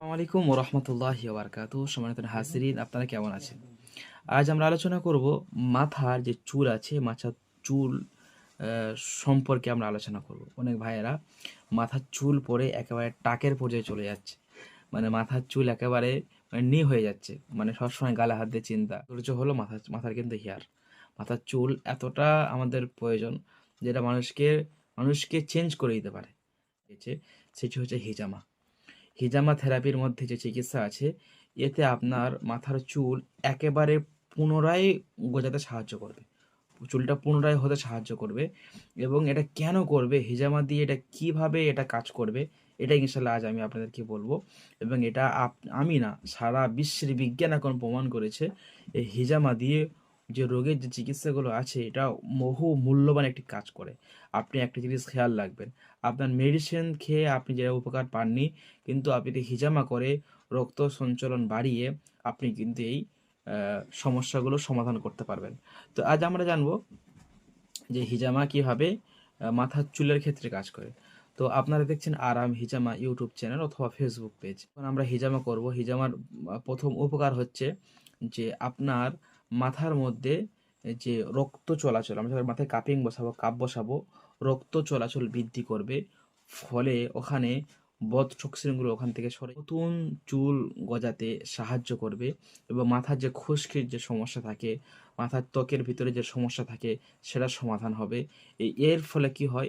আসসালামু আলাইকুম ওয়া রাহমাতুল্লাহি ওয়া বারাকাতুহু। সম্মানিত হাজিরিন, আপনারা কেমন আছেন? আজ আমরা আলোচনা করব মাথার যে চুল আছে, মাথার চুল সম্পর্কে আমরা আলোচনা করব। অনেক ভাইয়েরা মাথার চুল পড়ে একেবারে টাকের পর্যায়ে চলে যাচ্ছে, মানে মাথার চুল একেবারে হয়ে যাচ্ছে, মানে সবসময় গালে হাত দিয়ে চিন্তা ধৈর্য হলো মাথার কিন্তু হেয়ার, মাথার চুল এতটা আমাদের প্রয়োজন যেটা মানুষকে চেঞ্জ করে দিতে পারে। সেটি হচ্ছে হিজামা। হিজামা থেরাপির মধ্যে যে চিকিৎসা আছে, এতে আপনার মাথার চুল একেবারে পুনরায় গজাতে সাহায্য করবে, চুলটা পুনরায় হতে সাহায্য করবে। এবং এটা কেন করবে, হিজামা দিয়ে এটা কিভাবে এটা কাজ করবে, এটা ইনশাল্লাহ আজ আমি আপনাদেরকে বলবো। এবং এটা আমি না, সারা বিশ্বের বিজ্ঞান এখন প্রমাণ করেছে এই হিজামা দিয়ে যে রোগের যে চিকিৎসাগুলো আছে, এটা বহু মূল্যবান একটি কাজ করে। আপনি একটা জিনিস খেয়াল রাখবেন, আপনার মেডিসিন খেয়ে আপনি যেটা উপকার পাননি, কিন্তু আপনি যদি হিজামা করে রক্ত সঞ্চালন বাড়িয়ে আপনি কিন্তু এই সমস্যাগুলো সমাধান করতে পারবেন। তো আজ আমরা জানবো যে হিজামা কিভাবে মাথার চুলের ক্ষেত্রে কাজ করে। তো আপনারা দেখছেন আরাম হিজামা ইউটিউব চ্যানেল অথবা ফেসবুক পেজ। এখন আমরা হিজামা করব। হিজামার প্রথম উপকার হচ্ছে যে আপনার মাথার মধ্যে যে রক্ত চলাচল, আমরা যখন মাথায় কাপ বসাবো, রক্ত চলাচল বৃদ্ধি করবে। ফলে ওখানে বদ টক্সিনগুলো ওখান থেকে সরে নতুন চুল গজাতে সাহায্য করবে। এবং মাথার যে খুশকির যে সমস্যা থাকে, মাথার ত্বকের ভিতরে যে সমস্যা থাকে, সেটার সমাধান হবে। এর ফলে কি হয়,